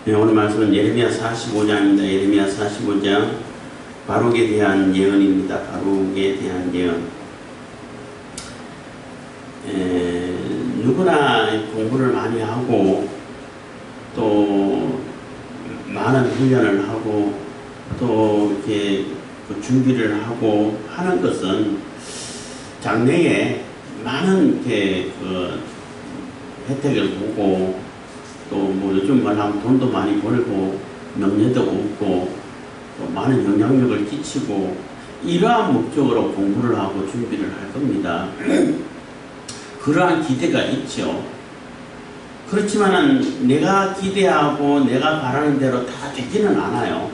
네, 오늘 말씀은 예레미야 45장입니다. 예레미야 45장 바룩에 대한 예언입니다. 바룩에 대한 예언. 누구나 공부를 많이 하고 또 많은 훈련을 하고 또 이렇게 준비를 하고 하는 것은 장래에 많은 이렇게 혜택을 보고 또 뭐 요즘 말하면 돈도 많이 벌고 명예도 얻고 또 많은 영향력을 끼치고 이러한 목적으로 공부를 하고 준비를 할 겁니다. 그러한 기대가 있죠. 그렇지만은 내가 기대하고 내가 바라는 대로 다 되지는 않아요.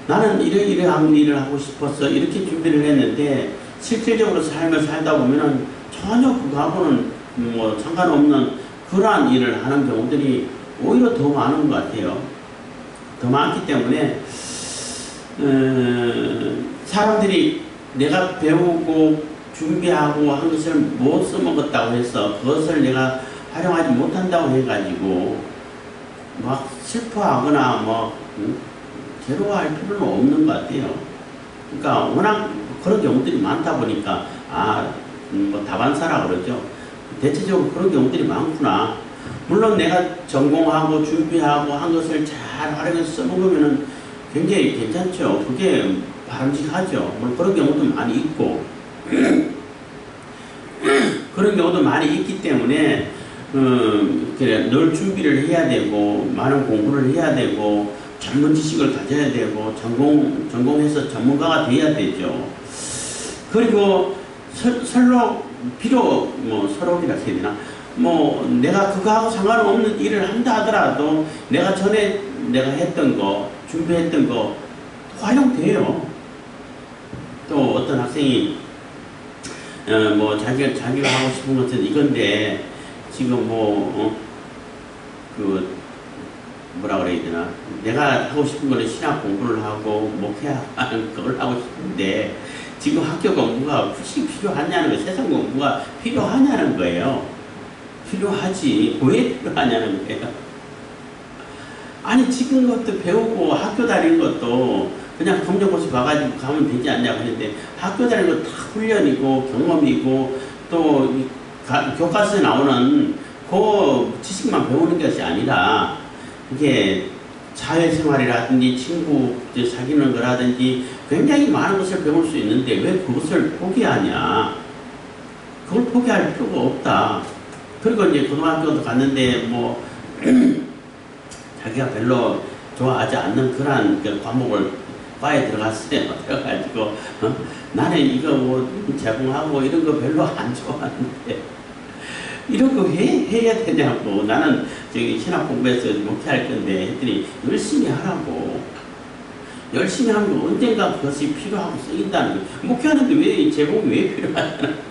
나는 이러한 일을 하고 싶어서 이렇게 준비를 했는데 실질적으로 삶을 살다 보면은 전혀 그거하고는 뭐 상관없는 그러한 일을 하는 경우들이 오히려 더 많은 것 같아요. 더 많기 때문에 사람들이 내가 배우고 준비하고 한 것을 못 써먹었다고 해서 그것을 내가 활용하지 못한다고 해가지고 막 슬퍼하거나 뭐 괴로워할 필요는 없는 것 같아요. 그러니까 워낙 그런 경우들이 많다 보니까 뭐 다반사라 그러죠. 대체적으로 그런 경우들이 많구나. 물론 내가 전공하고 준비하고 한 것을 잘 활용해서 써먹으면 굉장히 괜찮죠. 그게 바람직하죠. 물론 그런 경우도 많이 있고 그런 경우도 많이 있기 때문에 늘 준비를 해야 되고 많은 공부를 해야 되고 전문 지식을 가져야 되고 전공해서 전문가가 돼야 되죠. 그리고 서로 서로이라 해야 되나? 내가 그거하고 상관없는 일을 한다 하더라도 내가 전에 내가 했던 거, 준비했던 거 활용돼요. 또 어떤 학생이 자기가 하고 싶은 것은 이건데 지금 뭐라 그래야 되나? 내가 하고 싶은 거는 신학 공부를 하고 목회하는 그걸 하고 싶은데 지금 학교 공부가 굳이 필요하냐는 거예요. 세상 공부가 필요하냐는 거예요. 필요하지. 왜 필요하냐는 거예요. 아니 지금 것도 배우고 학교 다니는 것도 그냥 검정고시 봐가지고 가면 되지 않냐고 하는데 학교 다니는 거 다 훈련이고 경험이고 또 교과서에 나오는 그 지식만 배우는 것이 아니라 이게 사회생활이라든지 친구 사귀는 거라든지 굉장히 많은 것을 배울 수 있는데 왜 그것을 포기하냐. 그걸 포기할 필요가 없다. 그리고 이제 고등학교도 갔는데 자기가 별로 좋아하지 않는 그런 과목을 과에 들어갔어요. 그래가지고 나는 이거 제공하고 이런 거 별로 안 좋아하는데 이런 거 해야 되냐고. 나는 저기 신학 공부해서 목회할 건데 했더니 열심히 하라고. 열심히 하면 언젠가 그것이 필요하고 쓰인다는 거예요. 목회하는데 왜 제목이 왜 필요하냐.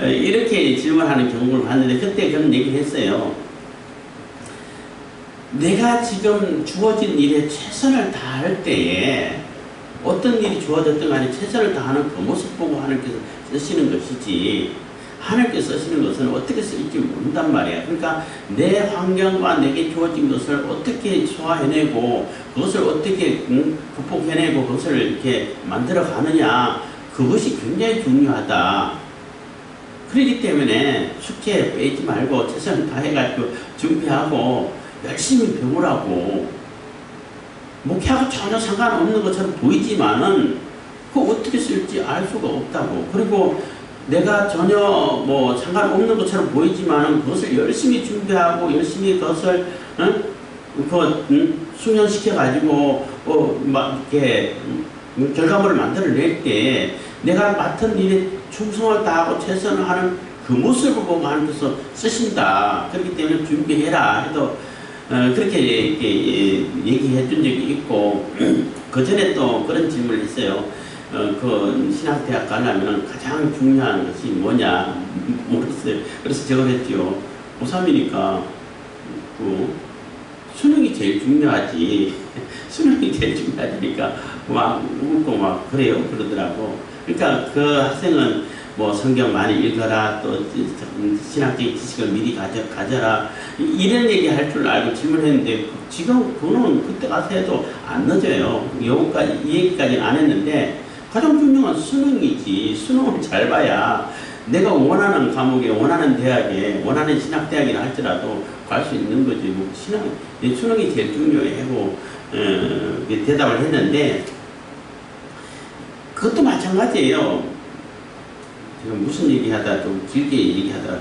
이렇게 질문하는 경우를 봤는데 그때 그런 얘기를 했어요. 내가 지금 주어진 일에 최선을 다할 때에 어떤 일이 주어졌든 간에 최선을 다하는 그 모습 보고 하나님께서 쓰시는 것이지 하나님께서 쓰시는 것은 어떻게 쓸지 모른단 말이야. 그러니까 내 환경과 내게 주어진 것을 어떻게 소화해내고 그것을 어떻게 극복해내고 그것을 이렇게 만들어 가느냐, 그것이 굉장히 중요하다. 그렇기 때문에 숙제 빼지 말고 최선을 다해가지고 준비하고 열심히 배우라고. 목회하고 전혀 상관없는 것처럼 보이지만은 그거 어떻게 쓸지 알 수가 없다고. 그리고 내가 전혀 상관없는 것처럼 보이지만은 그것을 열심히 준비하고 열심히 그것을 숙련시켜 가지고 이렇게 결과물을 만들어낼 때 내가 맡은 일에 충성을 다하고 최선을 하는 그 모습을 보고 하나님께서 쓰신다. 그렇기 때문에 준비해라 해도 그렇게 얘기해 준 적이 있고 그 전에 또 그런 질문을 했어요. 그 신학대학 가려면 가장 중요한 것이 뭐냐 모르겠어요. 그래서 제가 했죠. 고3이니까 수능이 제일 중요하지. 수능이 제일 중요하니까 막 웃고 막 그래요. 그러더라고. 그러니까 그 학생은 뭐 성경 많이 읽어라, 또 신학적인 지식을 미리 가져라, 이런 얘기 할 줄 알고 질문했는데, 지금 그거는 그때 가서 해도 안 늦어요. 여기까지, 이 얘기까지는 안 했는데, 가장 중요한 수능이지. 수능을 잘 봐야 내가 원하는 과목에, 원하는 대학에, 원하는 신학대학이나 할지라도 갈 수 있는 거지. 뭐 수능이 제일 중요하고, 대답을 했는데, 그것도 마찬가지예요. 제가 무슨 얘기하다 좀 길게 얘기하다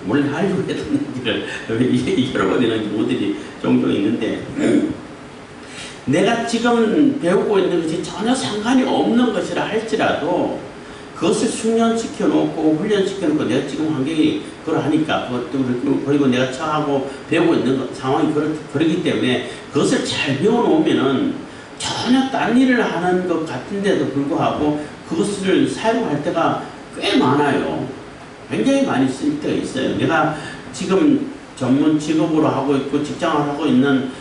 원래 하려고 했던 얘기를 잃어버리는 경우들이 종종 있는데, 내가 지금 배우고 있는 것이 전혀 상관이 없는 것이라 할지라도 그것을 숙련시켜 놓고 훈련시켜 놓고 내가 지금 환경이 그러하니까, 그리고 내가 처하고 배우고 있는 상황이 그러기 때문에 그것을 잘 배워 놓으면은 전혀 딴 일을 하는 것 같은데도 불구하고 그것을 사용할 때가 꽤 많아요. 굉장히 많이 쓸 때가 있어요. 내가 지금 전문 직업으로 하고 있고 직장을 하고 있는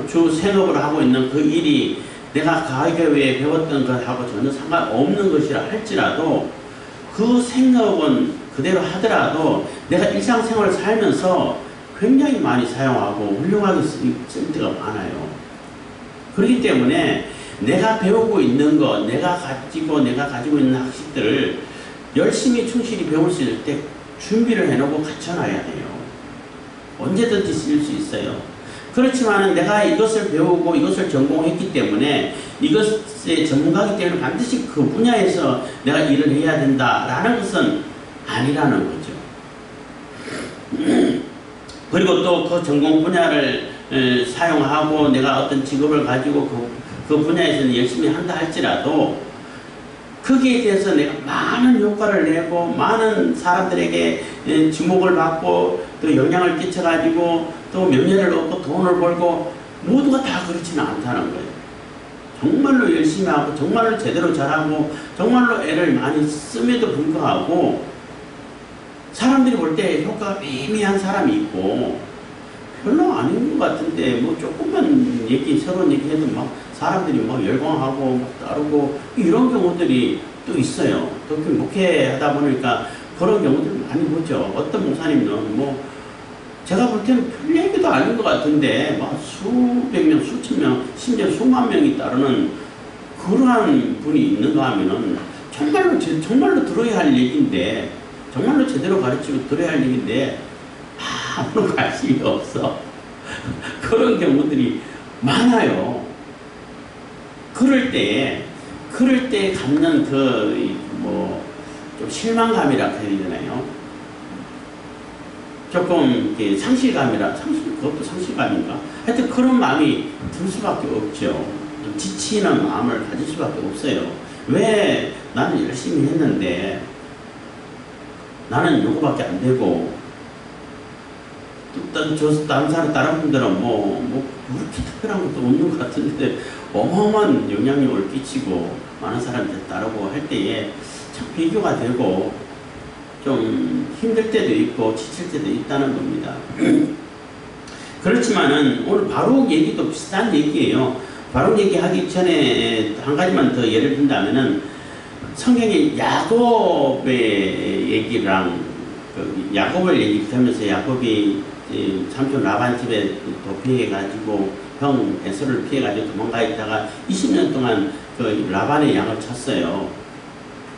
주 생업을 하고 있는 그 일이 내가 과거에 배웠던 것하고 전혀 상관없는 것이라 할지라도 그 생업은 그대로 하더라도 내가 일상생활을 살면서 굉장히 많이 사용하고 훌륭하게 쓸 때가 많아요. 그렇기 때문에 내가 배우고 있는 것, 내가 가지고 있는 학식들을 열심히 충실히 배울 수 있을 때 준비를 해놓고 갖춰놔야 돼요. 언제든지 쓸 수 있어요. 그렇지만 내가 이것을 배우고 이것을 전공했기 때문에 이것의 전문가이기 때문에 반드시 그 분야에서 내가 일을 해야 된다라는 것은 아니라는 거죠. 그리고 또 그 전공 분야를 사용하고 내가 어떤 직업을 가지고 그 분야에서는 열심히 한다 할지라도 거기에 대해서 내가 많은 효과를 내고 많은 사람들에게 주목을 받고 또 영향을 끼쳐가지고 또 명예를 얻고 돈을 벌고 모두가 다 그렇지는 않다는 거예요. 정말로 열심히 하고 정말로 제대로 잘하고 정말로 애를 많이 씀에도 불구하고 사람들이 볼 때 효과가 미미한 사람이 있고 별로 아닌 것 같은데 뭐 조금만 새로운 얘기해도 막 사람들이 막 열광하고 막 따르고 이런 경우들이 또 있어요. 또 목회하다 보니까 그런 경우들 많이 보죠. 어떤 목사님은 뭐 제가 볼 때는 별 얘기도 아닌 것 같은데 막 수백 명, 수천 명, 심지어 수만 명이 따르는 그러한 분이 있는가 하면은 정말로 들어야 할 얘기인데 정말로 제대로 가르치고 들어야 할 얘기인데 아무런 관심이 없어. 그런 경우들이 많아요. 그럴 때 갖는 좀 실망감이라 해야 되나요? 조금 그것도 상실감인가? 하여튼 그런 마음이 들 수밖에 없죠. 좀 지치는 마음을 가질 수밖에 없어요. 왜 나는 열심히 했는데 나는 요거밖에 안 되고 다른 분들은 그렇게 특별한 것도 없는 것 같은데 어마어마한 영향력을 끼치고 많은 사람들 따르고 할 때에 참 비교가 되고 좀 힘들 때도 있고 지칠 때도 있다는 겁니다. 그렇지만은 오늘 바룩 얘기도 비슷한 얘기예요. 바룩 얘기하기 전에 한 가지만 더 예를 든다면은 성경에 야곱의 얘기랑 야곱을 얘기하면서 야곱이 삼촌 라반 집에 도피해가지고 형 에서를 피해가지고 도망가 있다가 20년 동안 그 라반의 양을 쳤어요.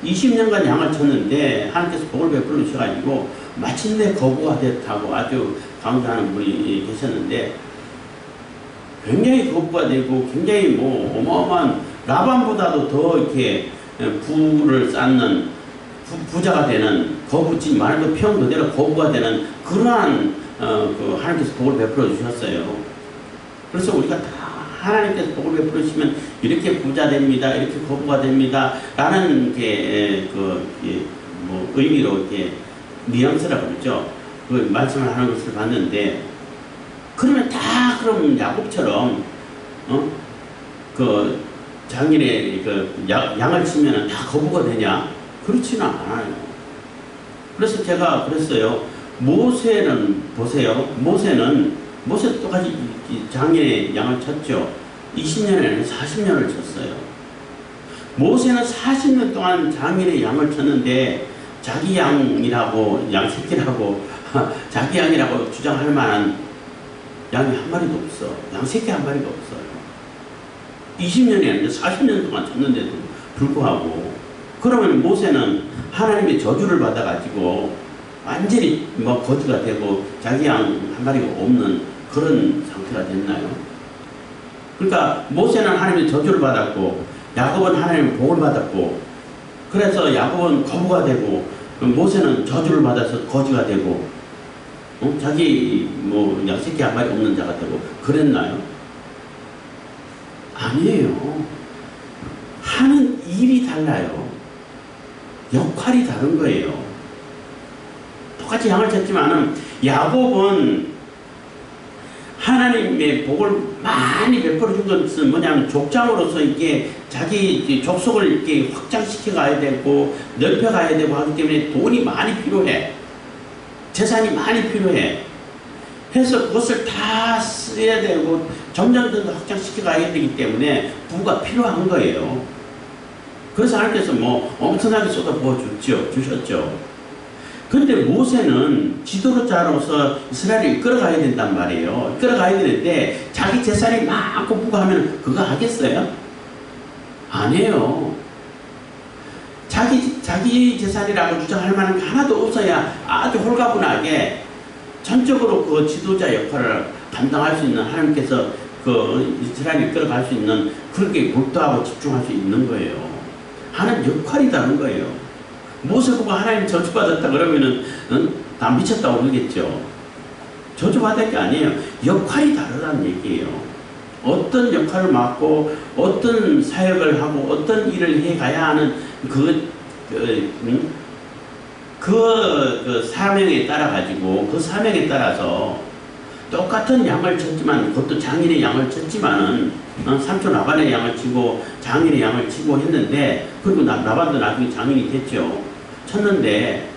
20년간 양을 쳤는데 하나님께서 복을 베풀어 주셔가지고 마침내 거부가 됐다고 아주 강조하는 분이 계셨는데 굉장히 거부가 되고 굉장히 어마어마한 라반보다도 더 이렇게 부를 쌓는 부자가 되는 말도 표현 그대로 거부가 되는 그러한 하나님께서 복을 베풀어 주셨어요. 그래서 우리가 다 하나님께서 복을 베풀어 주시면 이렇게 부자 됩니다, 이렇게 거부가 됩니다 라는 의미로 이렇게 뉘앙스라고 그러죠. 그 말씀을 하는 것을 봤는데 그러면 그럼 야곱처럼 장인의 양을 치면은 다 거부가 되냐? 그렇지는 않아요. 그래서 제가 그랬어요. 모세는 보세요. 모세 똑같이 장인의 양을 쳤죠. 20년에는 40년을 쳤어요. 모세는 40년 동안 장인의 양을 쳤는데 자기 양이라고, 양새끼라고, 자기 양이라고 주장할 만한 양이 한 마리도 없어. 양새끼 한 마리가 없어요. 20년이 아니라 40년 동안 쳤는데도 불구하고. 그러면 모세는 하나님의 저주를 받아가지고 완전히 뭐 거지가 되고 자기 양 한 마리가 없는 그런 상태가 됐나요? 그러니까 모세는 하나님의 저주를 받았고 야곱은 하나님의 복을 받았고, 그래서 야곱은 거부가 되고 모세는 저주를 받아서 거지가 되고, 자기 뭐 양새끼 한 마리 없는 자가 되고 그랬나요? 아니에요. 하는 일이 달라요. 역할이 다른 거예요. 똑같이 양을 쳤지만은 야곱은 하나님의 복을 많이 베풀어 준 것은 뭐냐면 족장으로서 이게 자기 족속을 이렇게 확장시켜 가야 되고 넓혀 가야 되고 하기 때문에 돈이 많이 필요해. 재산이 많이 필요해. 해서 그것을 다 써야 되고 점점 더 확장시켜 가야 되기 때문에 부가 필요한 거예요. 그래서 하나님께서 뭐 엄청나게 쏟아부어 주셨죠. 근데 모세는 지도자로서 이스라엘을 이끌어가야 된단 말이에요. 이끌어가야 되는데 자기 재산이 많고 부가하면 그거 하겠어요? 아니에요. 자기 재산이라고 주장할 만한 게 하나도 없어야 아주 홀가분하게 전적으로 그 지도자 역할을 감당할 수 있는, 하나님께서 그 이스라엘을 이끌어갈 수 있는, 그렇게 몰두하고 집중할 수 있는 거예요. 하는 역할이 다른 거예요. 모세 보고 하나님 저주받았다 그러면은 다 미쳤다고 그러겠죠. 저주받을 게 아니에요. 역할이 다르다는 얘기예요. 어떤 역할을 맡고 어떤 사역을 하고 어떤 일을 해가야 하는 그 사명에 따라 가지고, 그 사명에 따라서 똑같은 양을 쳤지만, 그것도 장인의 양을 쳤지만은 삼촌 라반의 양을 치고 장인의 양을 치고 했는데, 그리고 라반도 나중에 장인이 됐죠. 쳤는데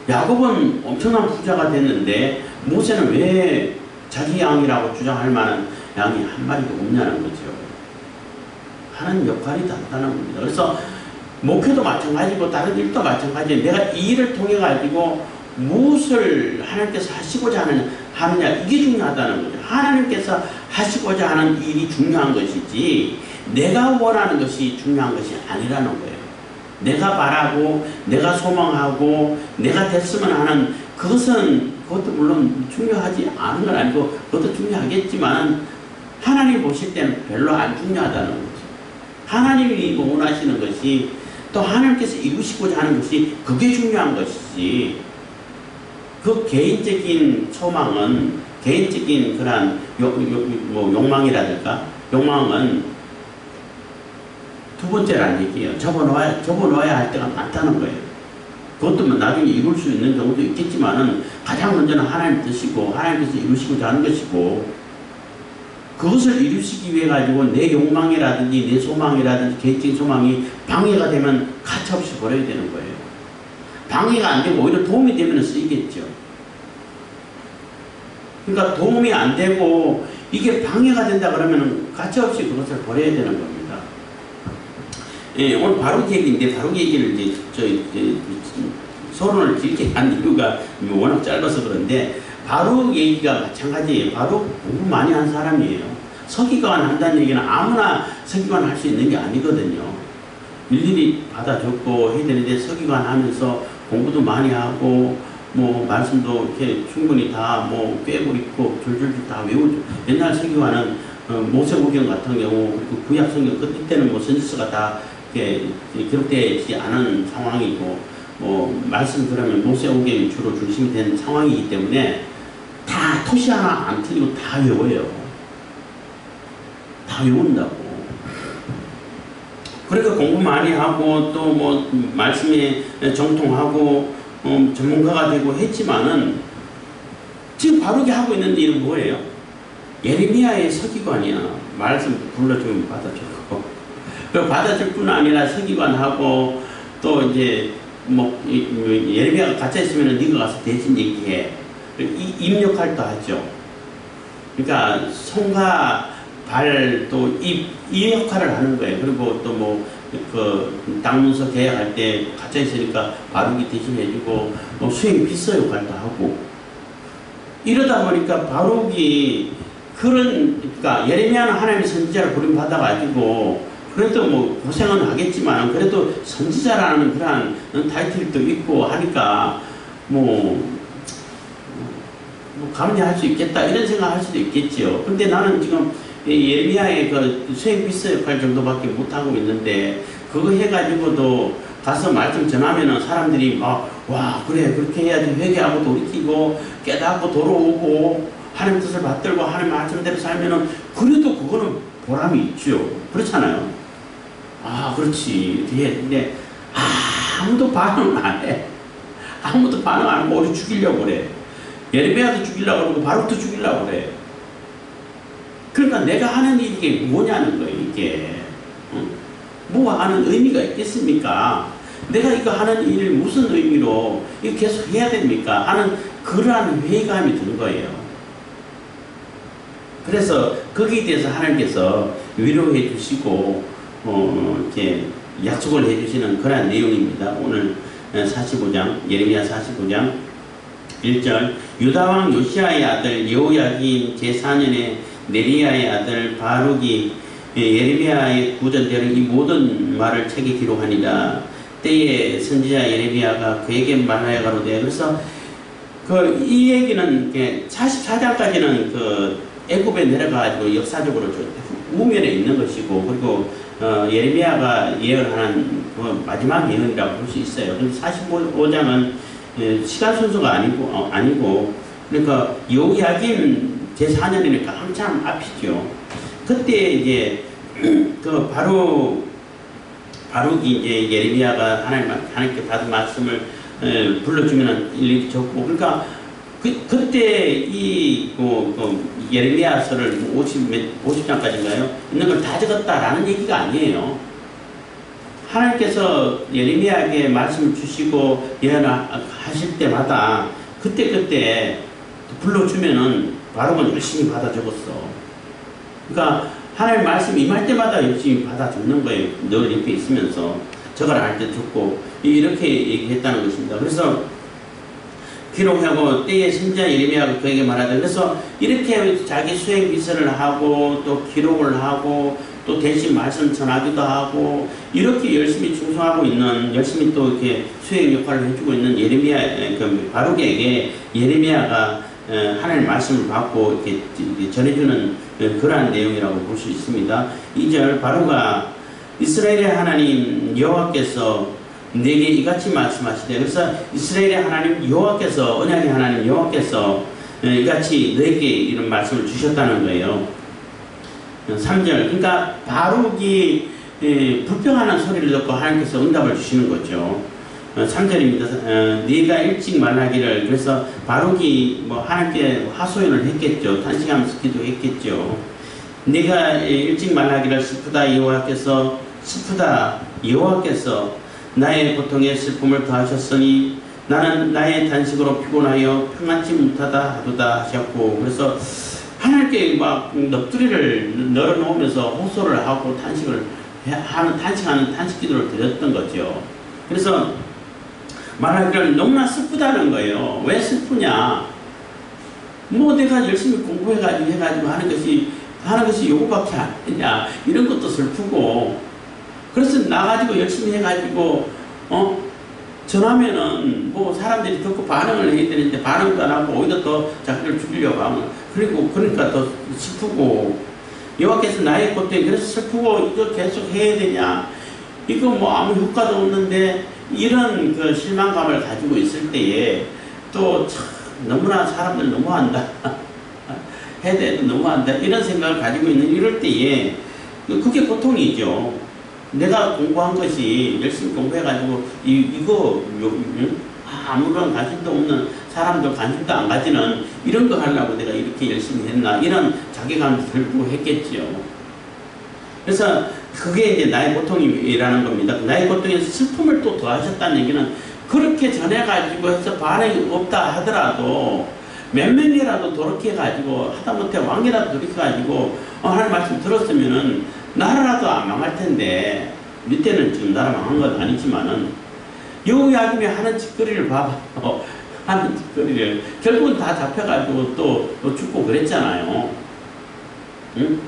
야곱은 엄청난 부자가 됐는데 모세는 왜 자기 양이라고 주장할 만한 양이 한 마리도 없냐는 거죠. 하는 역할이 다르다는 겁니다. 그래서 목회도 마찬가지고 다른 일도 마찬가지예요. 내가 이 일을 통해 가지고 무엇을 하나님께서 하시고자 하느냐, 이게 중요하다는 거죠. 하나님께서 하시고자 하는 일이 중요한 것이지 내가 원하는 것이 중요한 것이 아니라는 거예요. 내가 바라고 내가 소망하고 내가 됐으면 하는 그것도 물론 중요하지 않은 건 아니고 그것도 중요하겠지만 하나님 보실 때는 별로 안 중요하다는 거죠. 하나님이 원하시는 것이, 또 하나님께서 이루시고자 하는 것이, 그게 중요한 것이지, 그 개인적인 소망은, 개인적인 그런 욕망이라든가 욕망은 두 번째라는 얘기예요. 접어놓아야 할 때가 많다는 거예요. 그것도 나중에 이룰 수 있는 경우도 있겠지만은 가장 먼저는 하나님 뜻이고 하나님께서 이루시고자 하는 것이고, 그것을 이루시기 위해 가지고 내 욕망이라든지 내 소망이라든지 개인적인 소망이 방해가 되면 가차없이 버려야 되는 거예요. 방해가 안 되고 오히려 도움이 되면 쓰이겠죠. 그러니까 도움이 안 되고 이게 방해가 된다 그러면 가차없이 그것을 버려야 되는 겁니다. 예, 오늘 바룩 얘기인데, 바룩 얘기를 서론을 길게 한 이유가 워낙 짧아서 그런데, 바룩 얘기가 마찬가지예요. 바룩 공부 많이 한 사람이에요. 서기관 한다는 얘기는 아무나 서기관 할 수 있는 게 아니거든요. 일일이 받아 적고 해야 되는데, 서기관 하면서 공부도 많이 하고 뭐 말씀도 이렇게 충분히 다 뭐 꿰고 줄줄줄 다 외우죠. 옛날 서기관은 모세오경 같은 경우, 그리고 구약 성경 그때는 뭐 선지서가 다 이렇게 기록되지 않은 상황이고, 뭐 말씀 들으면 모세오경이 주로 중심이 된 상황이기 때문에 다 토시 하나 안 틀리고 다 외워요. 다 외운다고. 그러니까 공부 많이 하고 또 뭐 말씀에 정통하고 전문가가 되고 했지만은 지금 바룩이 하고 있는 일은 뭐예요? 예레미야의 서기관이야. 말씀 불러주면 받아주고, 그 받아줄 뿐 아니라 서기관하고 또 이제 뭐 예레미야가 갇혀 있으면 네가 가서 대신 얘기해. 입 역할도 하죠. 그러니까 손과 발 또 입 이 역할을 하는 거예요. 그리고 또 뭐 그 땅문서 계약할 때 갇혀 있으니까 바룩이 대신해주고 수행 비서 역할도 하고 이러다 보니까 바룩이 그러니까 예레미야는 하나님의 선지자를 부름받아가지고 그래도 뭐 고생은 하겠지만 그래도 선지자라는 그러한 타이틀도 있고 하니까 뭐 감내할 수 있겠다 이런 생각할 수도 있겠지요. 근데 나는 지금 예레미야의 그 수행 비서 역할 정도밖에 못하고 있는데 그거 해가지고도 가서 말씀 전하면은 사람들이 막 와 그래 그렇게 해야지 회개하고 돌이키고 깨닫고 돌아오고 하나님 뜻을 받들고 하나님 말씀대로 살면은 그래도 그거는 보람이 있죠. 그렇잖아요. 아 그렇지. 근데 아무도 반응 안 해. 아무도 반응 안 하고 우리 죽이려고 그래. 예레미야도 죽이려고 그러고 바룩도 죽이려고 그래. 그러니까 내가 하는 일이 이게 뭐냐는 거예요. 이게 뭐 하는 의미가 있겠습니까? 내가 이거 하는 일을 무슨 의미로 이거 계속 해야 됩니까? 하는 그러한 회의감이 드는 거예요. 그래서 거기에 대해서 하나님께서 위로해 주시고 이렇게 약속을 해 주시는 그러한 내용입니다. 오늘 45장 예레미야 45장 1절 유다왕 요시아의 아들 여호야김 제4년에 네리야의 아들 바룩이 예레미야의 구전대로 이 모든 말을 책에 기록하니라. 때에 선지자 예레미야가 그에게 말하여 가로되 그래서 이 얘기는 44장까지는 그 애굽에 내려가지고 역사적으로 우면에 있는 것이고 그리고 예레미야가 예언하는 그 마지막 예언이라고 볼 수 있어요. 근데 45장은 시간 순서가 아니고 그러니까 여호야김 제4년이니까 한참 앞이죠. 그때 이제 그 바룩이 이제 예레미야가 하나님께 받은 말씀을 불러주면은 일일이 적고 그러니까 그때 이 예레미야서를 50장까지인가요? 있는 걸 다 적었다라는 얘기가 아니에요. 하나님께서 예레미야에게 말씀을 주시고 예언하실 때마다 그때 불러주면은 바룩은 열심히 받아 적었어. 그러니까 하나님 말씀 임할 때마다 열심히 받아 적는 거예요. 늘 옆에 있으면서 저걸 할 때 적고 이렇게 얘기했다는 것입니다. 그래서 기록하고 때에 선지자 예레미야가 그에게 말하되 그래서 이렇게 자기 수행 비서를 하고 또 기록을 하고 또 대신 말씀 전하기도 하고 이렇게 열심히 충성하고 있는 열심히 또 이렇게 수행 역할을 해주고 있는 예레미야 바룩에게 예레미야가 하나님의 말씀을 받고 이렇게 전해주는 그러한 내용이라고 볼 수 있습니다. 2절 바룩아 이스라엘의 하나님 여호와께서 내게 이같이 말씀하시되 그래서 이스라엘의 하나님 여호와께서 언약의 하나님 여호와께서 이같이 너에게 이런 말씀을 주셨다는 거예요. 3절 그러니까 바룩이 불평하는 소리를 듣고 하나님께서 응답을 주시는 거죠. 3절입니다. 네가 일찍 말하기를 그래서 바룩이 뭐 하나님께 하소연을 했겠죠. 탄식하면서 기도했겠죠. 네가 일찍 말하기를 슬프다 여호와께서 나의 고통에 슬픔을 더하셨으니 나는 나의 단식으로 피곤하여 평안치 못하다 하도다 하셨고 그래서 하나님께 막 넋두리를 널어놓으면서 호소를 하고 탄식하는 탄식 기도를 드렸던 거죠. 그래서 말하기를 너무나 슬프다는 거예요. 왜 슬프냐? 뭐 내가 열심히 공부해가지고 하는 것이 요거밖에 안 되냐? 이런 것도 슬프고 그래서 나가지고 열심히 해가지고 전하면은 뭐 사람들이 듣고 반응을 해야 되는데 반응도 안 하고 오히려 더 자기를 죽이려고 하면 그러니까 더 슬프고 여호와께서 나의 고통이 그래서 슬프고 이거 계속 해야 되냐? 이거 뭐 아무 효과도 없는데 이런 그 실망감을 가지고 있을 때에 또 참 너무나 사람들 너무한다. 해야 돼도 너무한다. 이런 생각을 가지고 있는 이럴 때에 그게 고통이죠. 내가 공부한 것이 열심히 공부해가지고 이거 아무런 관심도 없는 사람들 관심도 안 가지는 이런 거 하려고 내가 이렇게 열심히 했나 이런 자괴감을 들고 했겠지요. 그래서 그게 이제 나의 고통이라는 겁니다. 나의 고통에서 슬픔을 또 더하셨다는 얘기는 그렇게 전해가지고 해서 반응이 없다 하더라도 몇 명이라도 도렇게해가지고 하다못해 왕이라도 도렇게해가지고 하나님 말씀 들었으면은 나라라도 안 망할 텐데 밑에는 지금 나라 망한 건 아니지만은 여우야김이 하는 짓거리를 봐봐요. 하는 짓거리를 결국은 다 잡혀가지고 또 죽고 그랬잖아요. 응?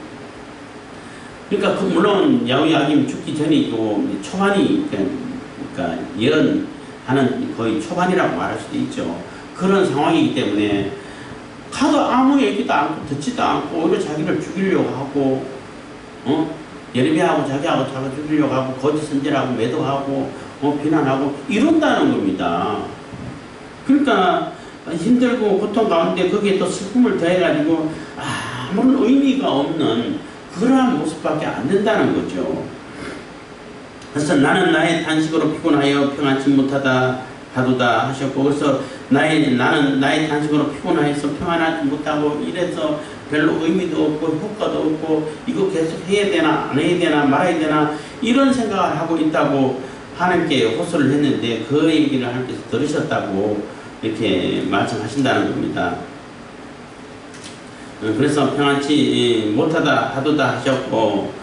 그러니까 물론 여우야김 죽기 전이고 초반이 그러니까 예언하는 거의 초반이라고 말할 수도 있죠. 그런 상황이기 때문에 가도 아무 얘기도 않고 듣지도 않고 오히려 자기를 죽이려고 하고 예레미야하고 자기하고 죽이려고 하고 거짓 선지라고 매도하고 비난하고 이런다는 겁니다. 그러니까 힘들고 고통 가운데 거기에 또 슬픔을 더해가지고 아무런 의미가 없는 그러한 모습밖에 안 된다는 거죠. 그래서 나는 나의 탄식으로 피곤하여 평안치 못하다 하도다 하셨고, 그래서 나는 나의 탄식으로 피곤하여서 평안하지 못하고 이래서 별로 의미도 없고 효과도 없고 이거 계속 해야 되나 안 해야 되나 말아야 되나 이런 생각을 하고 있다고 하나님께 호소를 했는데 그 얘기를 하나님께서 들으셨다고 이렇게 말씀하신다는 겁니다. 그래서 평안치 못하다 하도다 하셨고,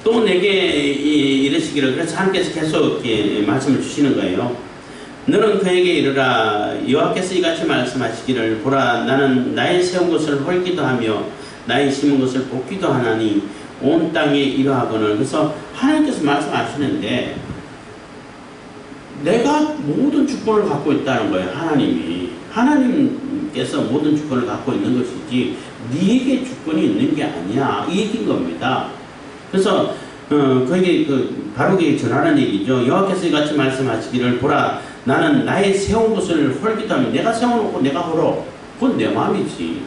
또 내게 이르시기를, 그래서 하나님께서 계속 이렇게 말씀을 주시는 거예요. 너는 그에게 이르라. 여호와께서 이같이 말씀하시기를, 보라, 나는 나의 세운 것을 헐기도 하며 나의 심은 것을 볶기도 하나니 온 땅에 이러하거늘. 그래서 하나님께서 말씀하시는데 내가 모든 주권을 갖고 있다는 거예요. 하나님께서 모든 주권을 갖고 있는 것이지 네게 주권이 있는 게 아니야, 이 얘기인 겁니다. 그래서 그에게 바룩에게 전하는 얘기죠. 여호와께서 이같이 말씀하시기를, 보라, 나는 나의 세운 것을 헐기도 하면, 내가 세워놓고 내가 헐어, 그건 내 마음이지.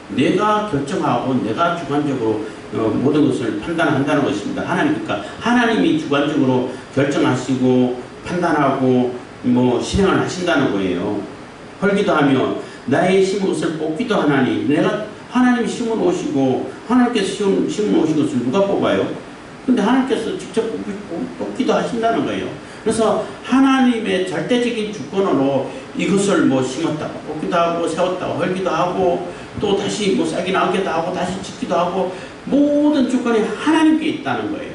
내가 결정하고 내가 주관적으로 모든 것을 판단한다는 것입니다. 그러니까 하나님이 주관적으로 결정하시고 판단하고 실행을 하신다는 거예요. 헐기도 하며 나의 심은 것을 뽑기도 하나니, 내가 하나님이 심어 놓으시고 하나님께서 심어 놓으신 것을 누가 뽑아요? 근데 하나님께서 직접 뽑기도 하신다는 거예요. 그래서 하나님의 절대적인 주권으로 이것을 심었다고 뽑기도 하고 세웠다고 헐기도 하고 또 다시 싹이 나오기도 하고 다시 짓기도 하고 모든 주권이 하나님께 있다는 거예요.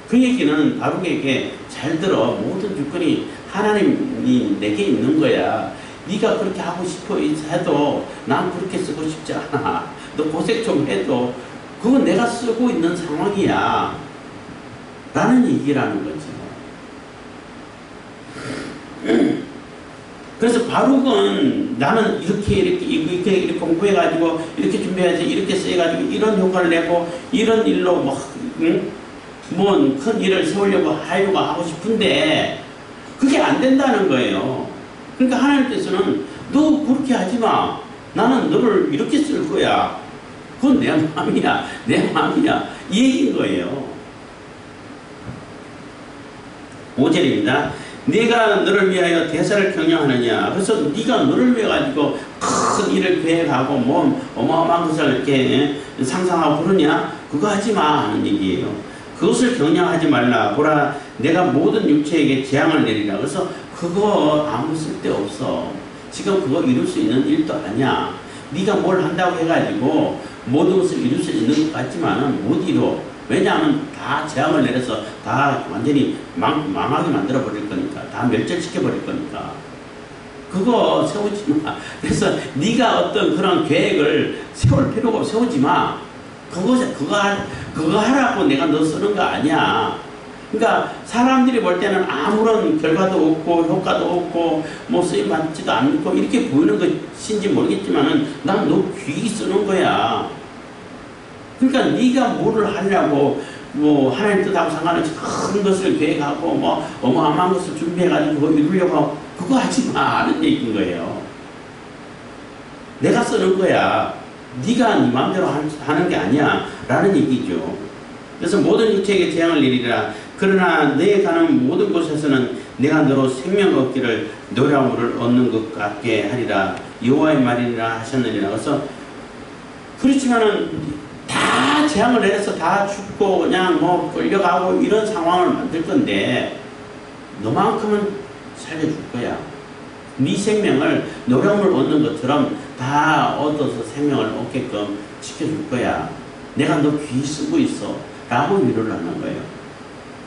그 얘기는 바룩에게 잘 들어. 모든 주권이 하나님이 내게 있는 거야. 네가 그렇게 하고 싶어 해도 난 그렇게 쓰고 싶지 않아. 너 고생 좀 해도 그건 내가 쓰고 있는 상황이야 라는 얘기라는 거죠. 그래서 바룩은 나는 이렇게 공부해가지고 이렇게 준비해야지, 이렇게 써가지고 이런 효과를 내고 이런 일로 큰 일을 세우려고 하고 싶은데 그게 안 된다는 거예요. 그러니까 하나님께서는 너 그렇게 하지 마. 나는 너를 이렇게 쓸 거야. 그건 내 마음이야. 내 마음이야. 이 얘기인 거예요. 5절입니다. 네가 너를 위하여 대사를 경영하느냐. 그래서 네가 너를 위해 가지고 큰 일을 계획하고 어마어마한 것을 이렇게 상상하고 그러냐. 그거 하지 마 하는 얘기예요. 그것을 경영하지 말라. 보라, 내가 모든 육체에게 재앙을 내리라. 그래서 그거 아무 쓸데없어. 지금 그거 이룰 수 있는 일도 아니야. 네가 뭘 한다고 해가지고 모든 것을 이룰 수 있는 것 같지만은 못 이뤄. 왜냐하면 다 재앙을 내려서 다 완전히 망하게 만들어 버릴 거니까. 다 멸절시켜 버릴 거니까. 그거 세우지 마. 그래서 네가 어떤 그런 계획을 세울 필요가 없어. 세우지 마. 그거 하라고 내가 너 쓰는 거 아니야. 그러니까 사람들이 볼 때는 아무런 결과도 없고 효과도 없고 쓰임 받지도 않고 이렇게 보이는 것인지 모르겠지만은 난 너 귀히 쓰는 거야. 그러니까 네가 뭐를 하려고 하나님 뜻하고 상관없이 큰 것을 계획하고 어마어마한 것을 준비해가지고 그거 이루려고 하고 그거 하지 마 하는 얘기인 거예요. 내가 쓰는 거야. 네가 네 마음대로 하는 게 아니야 라는 얘기죠. 그래서 모든 육체에게 재앙을 내리리라. 그러나 내 가는 모든 곳에서는 내가 너로 생명 얻기를 노량물을 얻는 것 같게 하리라. 여호와의 말이라 하셨느니라. 그래서 그렇지만은 다 재앙을 내려서 다 죽고 그냥 끌려가고 이런 상황을 만들 건데 너만큼은 살려줄 거야. 네 생명을 노량물 얻는 것처럼 다 얻어서 생명을 얻게끔 지켜줄 거야. 내가 너 귀히 쓰고 있어. 라고 위로를 하는 거예요.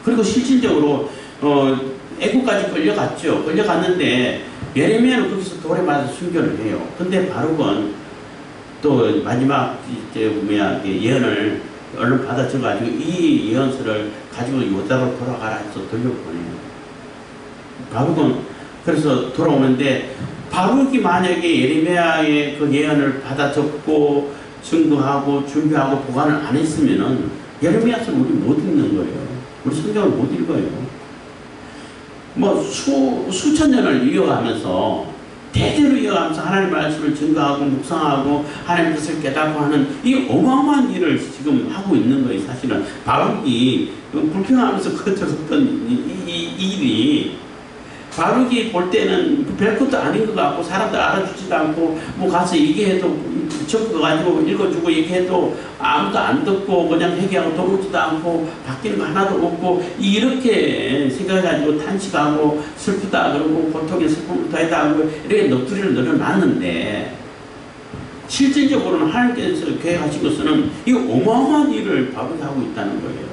그리고 실질적으로 애국까지 끌려갔죠. 끌려갔는데 예레미야는 거기서 돌에 맞아 순교를 해요. 근데 바룩은 또 마지막 예언을 얼른 받아쳐가지고 이 예언서를 가지고 요다로 돌아가라 해서 돌려보내요. 바룩은 그래서 돌아오는데 바룩이 만약에 예레미야의 그 예언을 받아 적고 증거하고 준비하고 보관을 안 했으면은 예레미야서는 우리 못 읽는 거예요. 우리 성경을 못 읽어요. 뭐 수천 년을 이어가면서 대대로 이어가면서 하나님 말씀을 증거하고 묵상하고 하나님 뜻을 깨닫고 하는 이 어마어마한 일을 지금 하고 있는 거예요. 사실은 바룩이 불평하면서 거쳤던 이 일이 바룩이 볼 때는 별것도 아닌 것 같고 사람들 알아주지도 않고 뭐 가서 얘기해도 적어가지고 읽어주고 얘기해도 아무도 안 듣고 그냥 회개하고 도무지도 않고 바뀌는 거 하나도 없고 이렇게 생각해가지고 탄식하고 슬프다 그러고 고통에 슬픔을 더하다 하고 이렇게 넋두리를 늘어놨는데 실질적으로는 하나님께서 계획하신 것은 이 어마어마한 일을 바룩이 하고 있다는 거예요.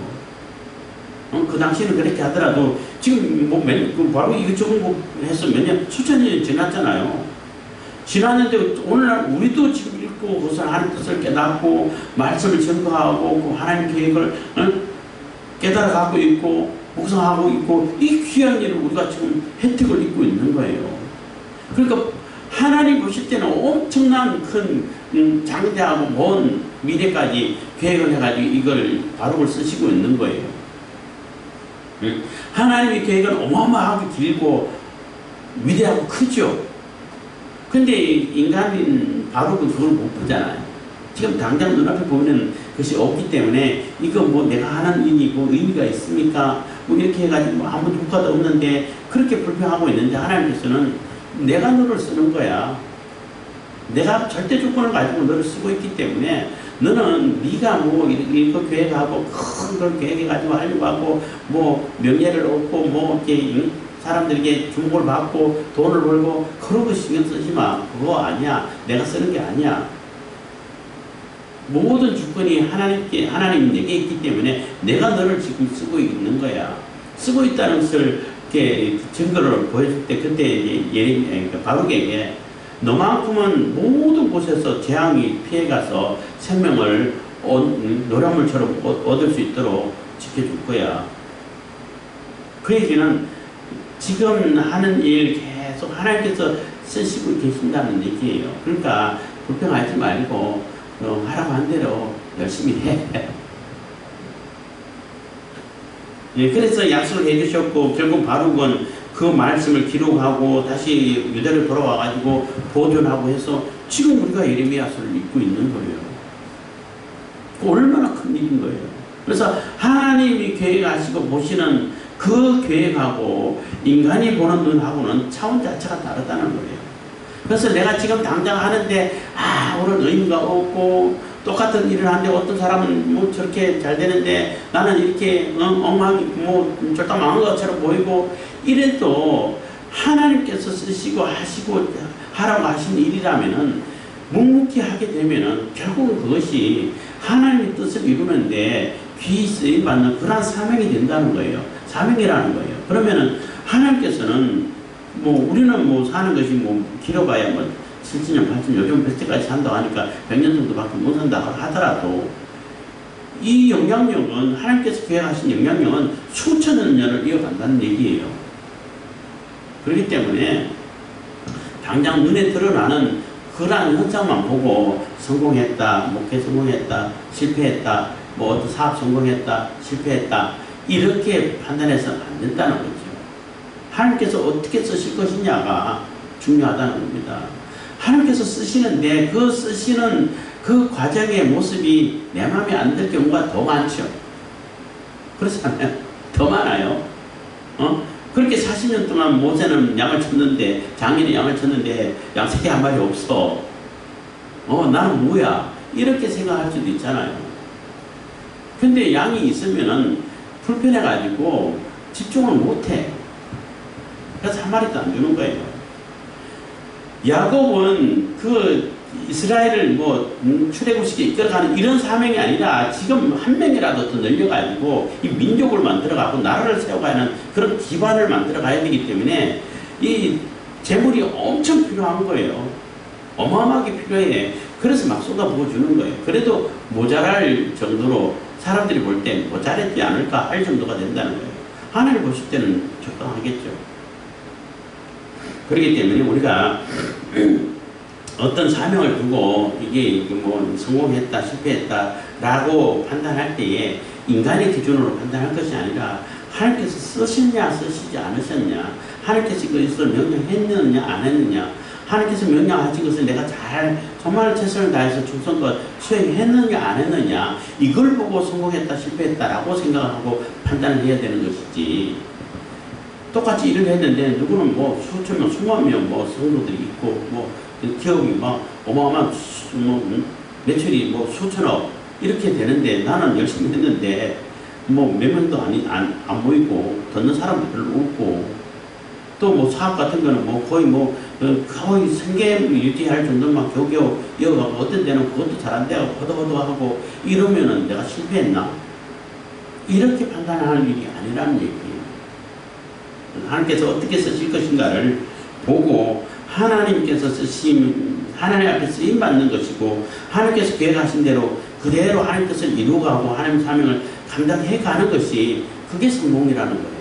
그 당시에는 그렇게 하더라도 지금 뭐 바로 이것저것 뭐 해서 몇 년, 수천 년이 지났잖아요. 지났는데 오늘날 우리도 지금 읽고 그것을 하나님 뜻을 깨닫고 말씀을 증거하고 그 하나님 계획을 깨달아 갖고 있고 묵상하고 있고 이 귀한 일을 우리가 지금 혜택을 입고 있는 거예요. 그러니까 하나님 보실 때는 엄청난 큰 장대하고 먼 미래까지 계획을 해가지고 이걸 바룩을 쓰시고 있는 거예요. 하나님의 계획은 어마어마하게 길고 위대하고 크죠. 근데 인간인 바룩은 그걸 못 보잖아요. 지금 당장 눈앞에 보이는 것이 없기 때문에 이거 뭐 내가 하는 일이 뭐 의미가 있습니까? 뭐 이렇게 해가지고 뭐 아무 효과도 없는데 그렇게 불평하고 있는데 하나님께서는 내가 너를 쓰는 거야. 내가 절대 조건을 가지고 너를 쓰고 있기 때문에 너는 네가 뭐 이거 계획하고 큰 걸 계획해가지고 하려고 하고 뭐 명예를 얻고 뭐 이렇게 사람들에게 주목을 받고 돈을 벌고 그런 거 신경 쓰지 마. 그거 아니야. 내가 쓰는 게 아니야. 모든 주권이 하나님 내게 있기 때문에 내가 너를 지금 쓰고 있는 거야. 쓰고 있다는 것을 이렇게 증거를 보여줄 때 그때 바룩에게 너만큼은 모든 곳에서 재앙이 피해가서 생명을 노량물처럼 얻을 수 있도록 지켜줄 거야. 그 얘기는 지금 하는 일 계속 하나님께서 쓰시고 계신다는 얘기예요. 그러니까 불평하지 말고 하라고 한 대로 열심히 해. 예, 그래서 약속을 해주셨고 결국 바룩은 그 말씀을 기록하고 다시 유대로 돌아와가지고 보존하고 해서 지금 우리가 예레미야서를 읽고 있는 거예요. 얼마나 큰 일인 거예요. 그래서 하나님이 계획하시고 보시는 그 계획하고 인간이 보는 눈하고는 차원 자체가 다르다는 거예요. 그래서 내가 지금 당장 하는데 오늘 의미가 없고 똑같은 일을 하는데 어떤 사람은 뭐 저렇게 잘 되는데 나는 이렇게 엉망이 뭐 절대 망한 것처럼 보이고 이래도 하나님께서 쓰시고 하시고 하라고 하신 일이라면은 묵묵히 하게 되면은 결국은 그것이 하나님의 뜻을 이루는데 귀히 쓰임받는 그러한 사명이 된다는 거예요. 사명이라는 거예요. 그러면은 하나님께서는 뭐 우리는 뭐 사는 것이 뭐 길어봐야 뭐 70년, 80년, 요즘 100세까지 산다고 하니까 100년 정도밖에 못 산다고 하더라도 이 영향력은 하나님께서 계획하신 영향력은 수천 년을 이어간다는 얘기예요. 그렇기 때문에 당장 눈에 드러나는 그러한 현상만 보고 성공했다, 목회 성공했다, 실패했다, 뭐 어떤 사업 성공했다, 실패했다 이렇게 판단해서 안 된다는 거죠. 하나님께서 어떻게 쓰실 것이냐가 중요하다는 겁니다. 하나님께서 쓰시는데 그 쓰시는 그 과정의 모습이 내 마음에 안 들 경우가 더 많죠. 그렇지 않아요? 더 많아요. 그렇게 40년 동안 모세는 양을 쳤는데 장인이 양을 쳤는데 양 새끼 한 마리 없어. 나는 뭐야? 이렇게 생각할 수도 있잖아요. 근데 양이 있으면은 불편해가지고 집중을 못해. 그래서 한 마리도 안 주는 거예요. 야곱은 그 이스라엘을 뭐 출애굽시켜 이끌어가는 이런 사명이 아니라 지금 한 명이라도 더 늘려가지고 이 민족을 만들어가고 나라를 세워가는 그런 기반을 만들어가야 되기 때문에 이 재물이 엄청 필요한 거예요. 어마어마하게 필요해. 그래서 막 쏟아부어 주는 거예요. 그래도 모자랄 정도로 사람들이 볼 때 모자랐지 않을까 할 정도가 된다는 거예요. 하나님 보실 때는 적당하겠죠. 그렇기 때문에 우리가 어떤 사명을 두고 이게 뭐 성공했다 실패했다라고 판단할 때에 인간의 기준으로 판단할 것이 아니라 하나님께서 쓰셨냐 쓰시지 않으셨냐, 하나님께서 그것을 명령했느냐 안 했느냐, 하나님께서 명령하신 것을 내가 잘 정말 최선을 다해서 충성과 수행했느냐 안 했느냐, 이걸 보고 성공했다 실패했다라고 생각하고 판단을 해야 되는 것이지, 똑같이 일을 했는데 누구는 뭐 수천 명 수만 명 뭐 성도들이 있고 뭐 기업이 막 어마어마한 매출이 뭐 수천억 이렇게 되는데 나는 열심히 했는데 뭐 몇 명도 안 보이고 듣는 사람도 별로 없고, 또 뭐 사업 같은 거는 뭐 거의 거의 생계 유지할 정도만 겨우겨우 이어가고, 어떤 데는 그것도 잘 안 되고 허덕허덕하고 이러면은 내가 실패했나? 이렇게 판단하는 일이 아니라는 얘기예요. 하나님께서 어떻게 쓰실 것인가를 보고 하나님께서 하나님 앞에 쓰임 받는 것이고, 하나님께서 계획하신 대로 그대로 하나님 뜻을 이루어가고 하나님 사명을 감당해 가는 것이 그게 성공이라는 거예요.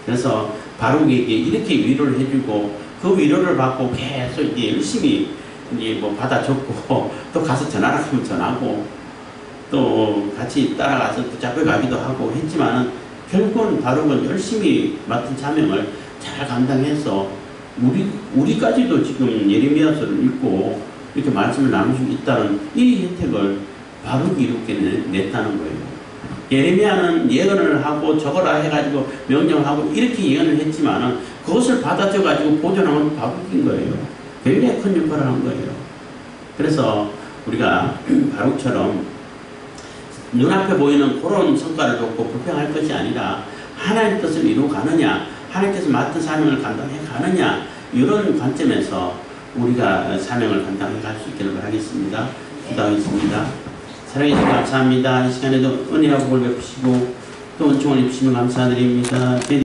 그래서 바룩에게 이렇게 위로를 해주고 그 위로를 받고 계속 이제 열심히 이제 뭐 받아 적고 또 가서 전하라 하면 전하고 또 같이 따라가서 붙잡혀 가기도 하고 했지만은 결국은 바룩은 열심히 맡은 사명을 잘 감당해서 우리까지도 지금 예레미야서를 읽고 이렇게 말씀을 나눌 수 있다는 이 혜택을 바룩이 이렇게 냈다는 거예요. 예레미야는 예언을 하고 적어라 해가지고 명령을 하고 이렇게 예언을 했지만은 그것을 받아줘가지고 보존하는 바룩인 거예요. 굉장히 큰 역할을 한 거예요. 그래서 우리가 바룩처럼 눈앞에 보이는 그런 성과를 줬고 불평할 것이 아니라 하나님의 뜻을 이루어 가느냐, 하나님께서 맡은 사명을 감당해 가느냐, 이런 관점에서 우리가 사명을 감당해 갈 수 있기를 바라겠습니다. 기도하겠습니다. 사랑해주셔서 감사합니다. 이 시간에도 은혜와 복을 베푸시고 또 은총을 입히시면 감사드립니다.